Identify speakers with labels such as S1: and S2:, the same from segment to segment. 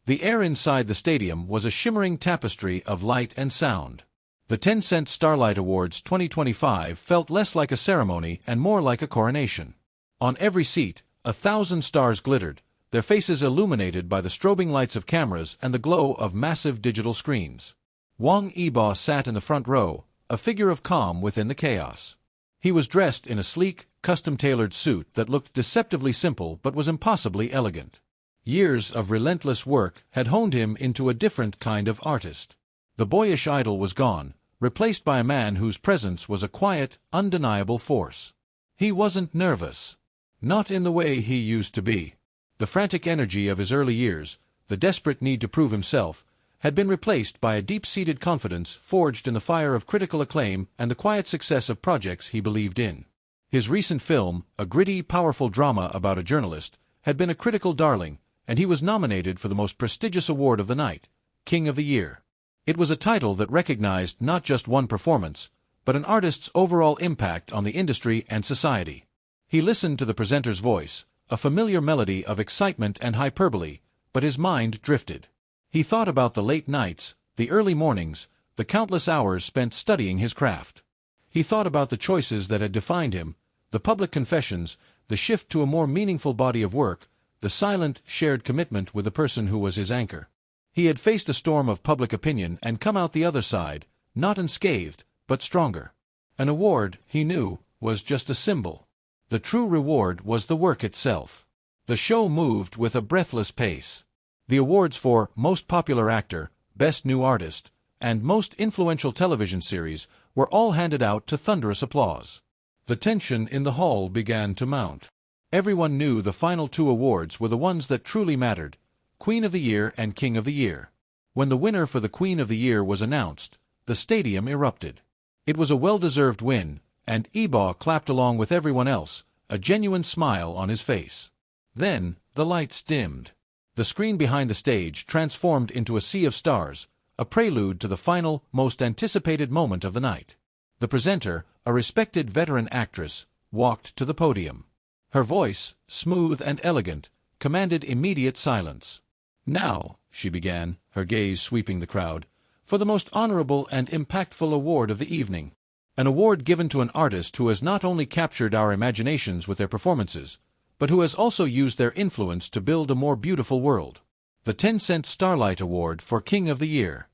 S1: The air inside the stadium was a shimmering tapestry of light and sound. The Tencent Starlight Awards 2025 felt less like a ceremony and more like a coronation. On every seat, 1,000 stars glittered, their faces illuminated by the strobing lights of cameras and the glow of massive digital screens. Wang Yibo sat in the front row, a figure of calm within the chaos. He was dressed in a sleek, custom-tailored suit that looked deceptively simple but was impossibly elegant. Years of relentless work had honed him into a different kind of artist. The boyish idol was gone, replaced by a man whose presence was a quiet, undeniable force. He wasn't nervous. Not in the way he used to be. The frantic energy of his early years, the desperate need to prove himself, had been replaced by a deep-seated confidence forged in the fire of critical acclaim and the quiet success of projects he believed in. His recent film, a gritty, powerful drama about a journalist, had been a critical darling, and he was nominated for the most prestigious award of the night, King of the Year. It was a title that recognized not just one performance, but an artist's overall impact on the industry and society. He listened to the presenter's voice, a familiar melody of excitement and hyperbole, but his mind drifted. He thought about the late nights, the early mornings, the countless hours spent studying his craft. He thought about the choices that had defined him, the public confessions, the shift to a more meaningful body of work, the silent, shared commitment with the person who was his anchor. He had faced a storm of public opinion and come out the other side, not unscathed, but stronger. An award, he knew, was just a symbol. The true reward was the work itself. The show moved with a breathless pace. The awards for Most Popular Actor, Best New Artist, and Most Influential Television Series were all handed out to thunderous applause. The tension in the hall began to mount. Everyone knew the final two awards were the ones that truly mattered, Queen of the Year and King of the Year. When the winner for the Queen of the Year was announced, the stadium erupted. It was a well-deserved win, and Yibo clapped along with everyone else, a genuine smile on his face. Then, the lights dimmed. The screen behind the stage transformed into a sea of stars, a prelude to the final, most anticipated moment of the night. The presenter, a respected veteran actress, walked to the podium. Her voice, smooth and elegant, commanded immediate silence. "Now," she began, her gaze sweeping the crowd, "for the most honorable and impactful award of the evening. An award given to an artist who has not only captured our imaginations with their performances, but who has also used their influence to build a more beautiful world. The Tencent Starlight Award for King of the Year."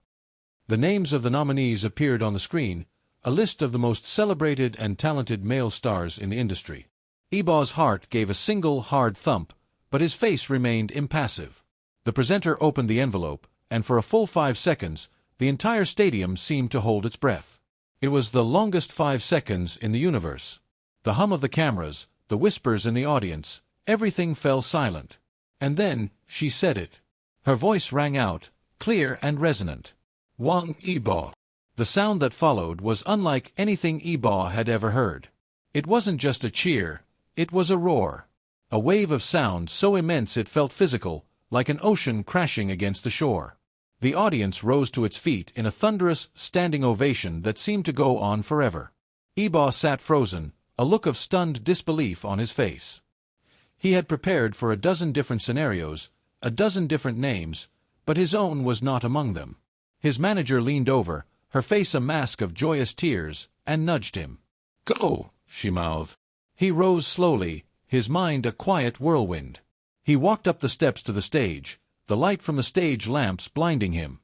S1: The names of the nominees appeared on the screen, a list of the most celebrated and talented male stars in the industry. Yibo's heart gave a single hard thump, but his face remained impassive. The presenter opened the envelope, and for a full 5 seconds, the entire stadium seemed to hold its breath. It was the longest 5 seconds in the universe. The hum of the cameras, the whispers in the audience, everything fell silent. And then, she said it. Her voice rang out, clear and resonant. "Wang Yibo." The sound that followed was unlike anything Yibo had ever heard. It wasn't just a cheer, it was a roar. A wave of sound so immense it felt physical, like an ocean crashing against the shore. The audience rose to its feet in a thunderous, standing ovation that seemed to go on forever. Yibo sat frozen, a look of stunned disbelief on his face. He had prepared for a dozen different scenarios, a dozen different names, but his own was not among them. His manager leaned over, her face a mask of joyous tears, and nudged him. "Go," she mouthed. He rose slowly, his mind a quiet whirlwind. He walked up the steps to the stage, the light from the stage lamps blinding him.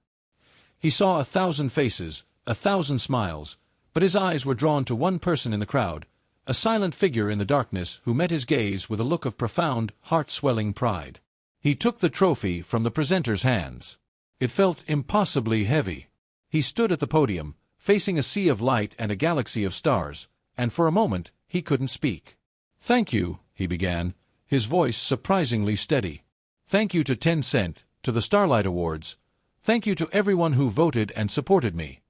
S1: He saw 1,000 faces, 1,000 smiles, but his eyes were drawn to one person in the crowd, a silent figure in the darkness who met his gaze with a look of profound, heart-swelling pride. He took the trophy from the presenter's hands. It felt impossibly heavy. He stood at the podium, facing a sea of light and a galaxy of stars, and for a moment he couldn't speak. "Thank you," he began, his voice surprisingly steady. "Thank you to Tencent, to the Starlight Awards. Thank you to everyone who voted and supported me."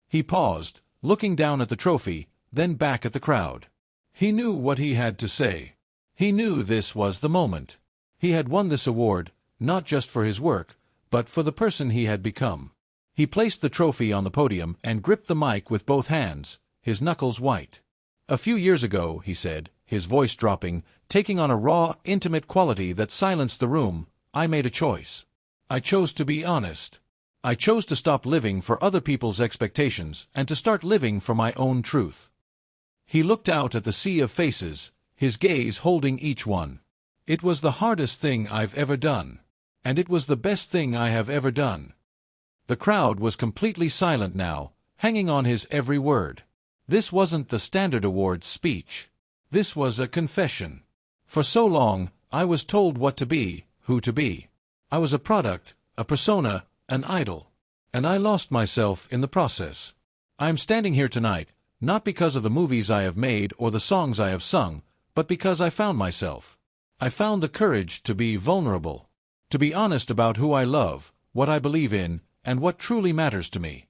S1: He paused, looking down at the trophy, then back at the crowd. He knew what he had to say. He knew this was the moment. He had won this award, not just for his work, but for the person he had become. He placed the trophy on the podium and gripped the mic with both hands, his knuckles white. "A few years ago," he said, his voice dropping, taking on a raw, intimate quality that silenced the room, "I made a choice. I chose to be honest. I chose to stop living for other people's expectations and to start living for my own truth. He looked out at the sea of faces, his gaze holding each one. It was the hardest thing I've ever done. And it was the best thing I have ever done. The crowd was completely silent now, hanging on his every word. This wasn't the Standard Awards speech. This was a confession. For so long, I was told what to be, who to be. I was a product, a persona, an idol. And I lost myself in the process. I am standing here tonight, not because of the movies I have made or the songs I have sung, but because I found myself. I found the courage to be vulnerable. To be honest about who I love, what I believe in, and what truly matters to me.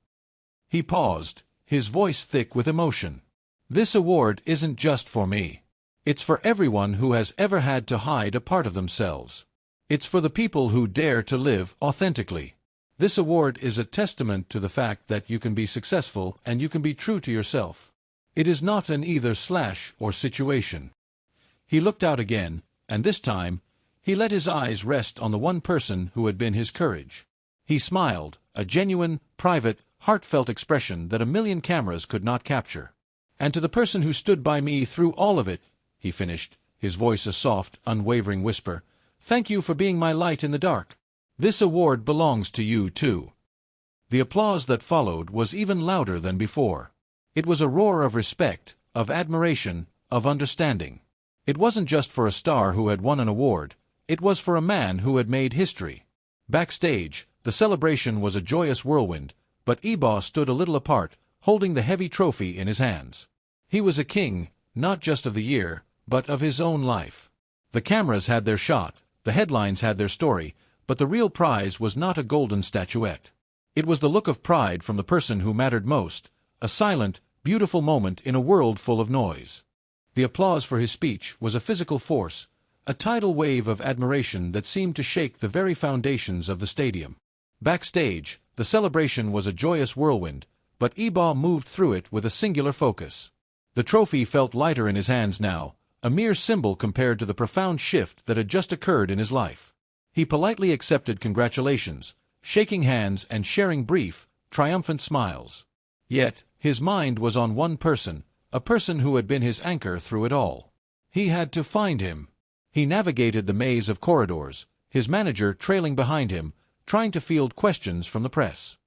S1: He paused, his voice thick with emotion. This award isn't just for me. It's for everyone who has ever had to hide a part of themselves. It's for the people who dare to live authentically. This award is a testament to the fact that you can be successful and you can be true to yourself. It is not an either/or situation. He looked out again, and this time, he let his eyes rest on the one person who had been his courage. He smiled, a genuine, private, heartfelt expression that a million cameras could not capture. And to the person who stood by me through all of it, he finished, his voice a soft, unwavering whisper, thank you for being my light in the dark. This award belongs to you too. The applause that followed was even louder than before. It was a roar of respect, of admiration, of understanding. It wasn't just for a star who had won an award. It was for a man who had made history. Backstage, the celebration was a joyous whirlwind, but Yibo stood a little apart, holding the heavy trophy in his hands. He was a king, not just of the year, but of his own life. The cameras had their shot, the headlines had their story, but the real prize was not a golden statuette. It was the look of pride from the person who mattered most, a silent, beautiful moment in a world full of noise. The applause for his speech was a physical force, a tidal wave of admiration that seemed to shake the very foundations of the stadium. Backstage, the celebration was a joyous whirlwind, but Yibo moved through it with a singular focus. The trophy felt lighter in his hands now, a mere symbol compared to the profound shift that had just occurred in his life. He politely accepted congratulations, shaking hands and sharing brief, triumphant smiles. Yet, his mind was on one person, a person who had been his anchor through it all. He had to find him. He navigated the maze of corridors, his manager trailing behind him, trying to field questions from the press.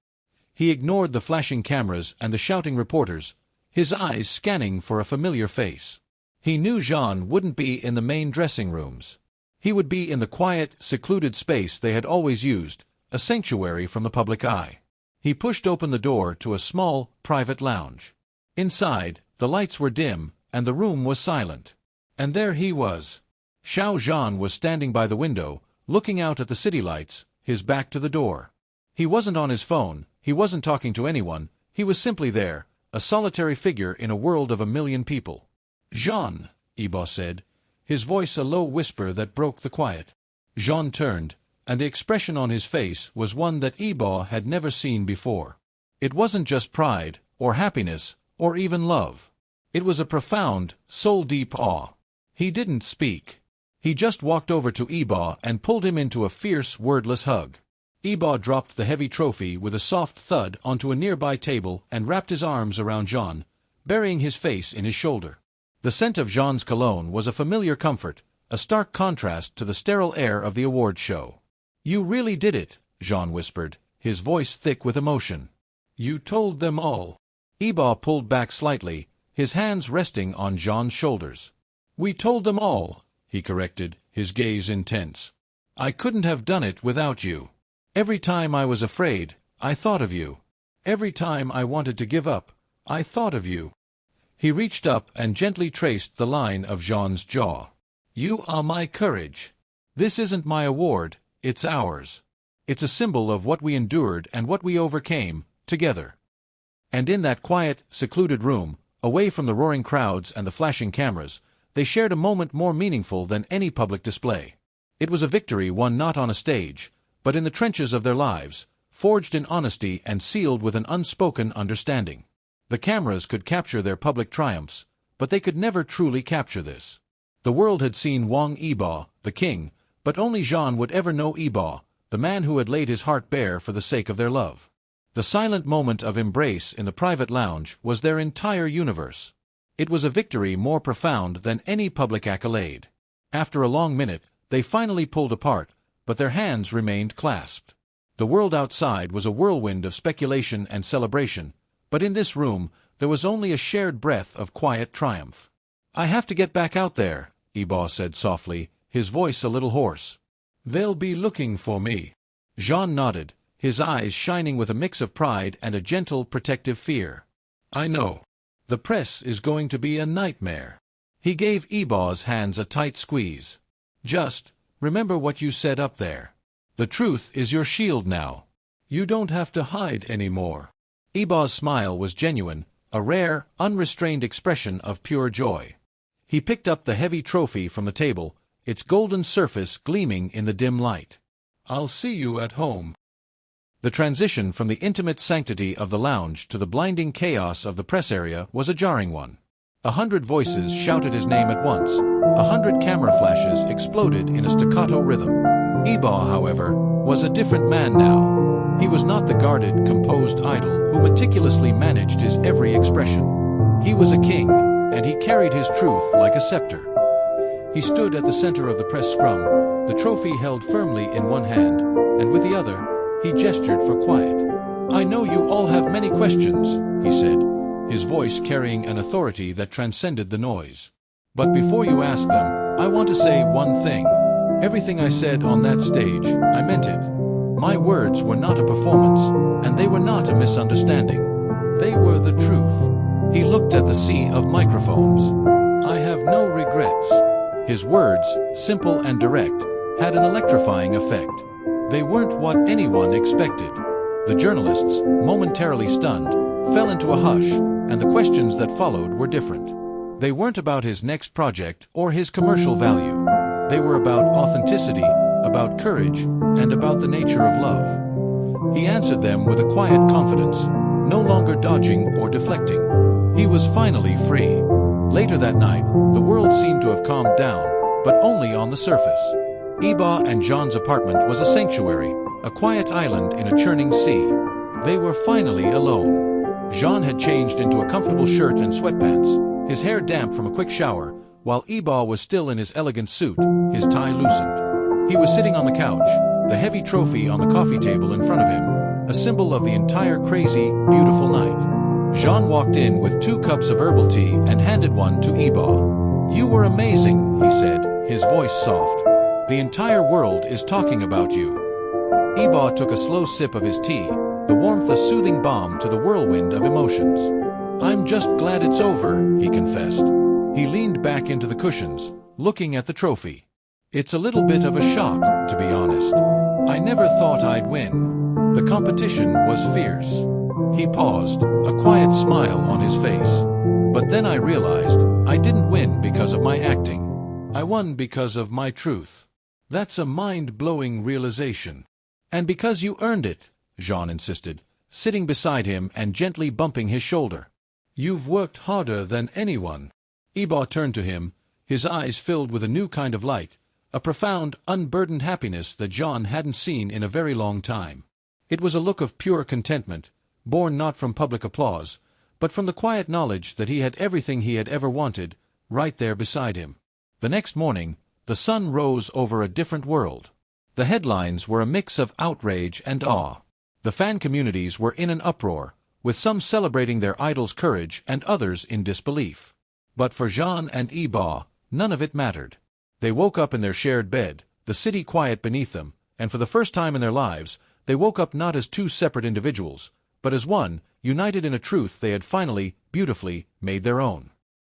S1: He ignored the flashing cameras and the shouting reporters, his eyes scanning for a familiar face. He knew Zhan wouldn't be in the main dressing rooms. He would be in the quiet, secluded space they had always used, a sanctuary from the public eye. He pushed open the door to a small, private lounge. Inside, the lights were dim, and the room was silent. And there he was. YiboZhan was standing by the window, looking out at the city lights, his back to the door. He wasn't on his phone, he wasn't talking to anyone, he was simply there, a solitary figure in a world of a million people. "Zhan," Yibo said, his voice a low whisper that broke the quiet. Zhan turned, and the expression on his face was one that Yibo had never seen before. It wasn't just pride, or happiness, or even love. It was a profound, soul-deep awe. He didn't speak. He just walked over to Yibo and pulled him into a fierce, wordless hug. Yibo dropped the heavy trophy with a soft thud onto a nearby table and wrapped his arms around Zhan, burying his face in his shoulder. The scent of Zhan's cologne was a familiar comfort, a stark contrast to the sterile air of the awards show. "You really did it," Zhan whispered, his voice thick with emotion. "You told them all." Yibo pulled back slightly, his hands resting on Zhan's shoulders. "We told them all," he corrected, his gaze intense. "I couldn't have done it without you. Every time I was afraid, I thought of you. Every time I wanted to give up, I thought of you." He reached up and gently traced the line of Zhan's jaw. "You are my courage. This isn't my award, it's ours. It's a symbol of what we endured and what we overcame, together." And in that quiet, secluded room, away from the roaring crowds and the flashing cameras, they shared a moment more meaningful than any public display. It was a victory won not on a stage, but in the trenches of their lives, forged in honesty and sealed with an unspoken understanding. The cameras could capture their public triumphs, but they could never truly capture this. The world had seen Wang Yibo, the king, but only Zhan would ever know Yibo, the man who had laid his heart bare for the sake of their love. The silent moment of embrace in the private lounge was their entire universe. It was a victory more profound than any public accolade. After a long minute, they finally pulled apart, but their hands remained clasped. The world outside was a whirlwind of speculation and celebration, but in this room, there was only a shared breath of quiet triumph. "I have to get back out there," Yibo said softly, his voice a little hoarse. "They'll be looking for me." Zhan nodded, his eyes shining with a mix of pride and a gentle, protective fear. "I know. The press is going to be a nightmare." He gave Yibo's hands a tight squeeze. "Just remember what you said up there. The truth is your shield now. You don't have to hide anymore." Yibo's smile was genuine, a rare, unrestrained expression of pure joy. He picked up the heavy trophy from the table, its golden surface gleaming in the dim light. "I'll see you at home." The transition from the intimate sanctity of the lounge to the blinding chaos of the press area was a jarring one. 100 voices shouted his name at once. 100 camera flashes exploded in a staccato rhythm. Yibo, however, was a different man now. He was not the guarded, composed idol who meticulously managed his every expression. He was a king, and he carried his truth like a scepter. He stood at the center of the press scrum, the trophy held firmly in one hand, and with the other, he gestured for quiet. "I know you all have many questions," he said, his voice carrying an authority that transcended the noise. "But before you ask them, I want to say one thing. Everything I said on that stage, I meant it. My words were not a performance, and they were not a misunderstanding. They were the truth." He looked at the sea of microphones. "I have no regrets." His words, simple and direct, had an electrifying effect. They weren't what anyone expected. The journalists, momentarily stunned, fell into a hush, and the questions that followed were different. They weren't about his next project or his commercial value. They were about authenticity, about courage, and about the nature of love. He answered them with a quiet confidence, no longer dodging or deflecting. He was finally free. Later that night, the world seemed to have calmed down, but only on the surface. Yibo and Zhan's apartment was a sanctuary, a quiet island in a churning sea. They were finally alone. Zhan had changed into a comfortable shirt and sweatpants, his hair damp from a quick shower, while Yibo was still in his elegant suit, his tie loosened. He was sitting on the couch, the heavy trophy on the coffee table in front of him, a symbol of the entire crazy, beautiful night. Zhan walked in with 2 cups of herbal tea and handed one to Yibo. "You were amazing," he said, his voice soft. "The entire world is talking about you." Yibo took a slow sip of his tea, the warmth a soothing balm to the whirlwind of emotions. "I'm just glad it's over," he confessed. He leaned back into the cushions, looking at the trophy. "It's a little bit of a shock, to be honest. I never thought I'd win. The competition was fierce." He paused, a quiet smile on his face. "But then I realized I didn't win because of my acting. I won because of my truth. That's a mind-blowing realization." "And because you earned it," Zhan insisted, sitting beside him and gently bumping his shoulder. "You've worked harder than anyone." Yibo turned to him, his eyes filled with a new kind of light, a profound, unburdened happiness that Zhan hadn't seen in a very long time. It was a look of pure contentment, born not from public applause, but from the quiet knowledge that he had everything he had ever wanted, right there beside him. The next morning, the sun rose over a different world. The headlines were a mix of outrage and awe. The fan communities were in an uproar, with some celebrating their idol's courage and others in disbelief. But for Zhan and Yibo, none of it mattered. They woke up in their shared bed, the city quiet beneath them, and for the first time in their lives, they woke up not as 2 separate individuals, but as one, united in a truth they had finally, beautifully, made their own.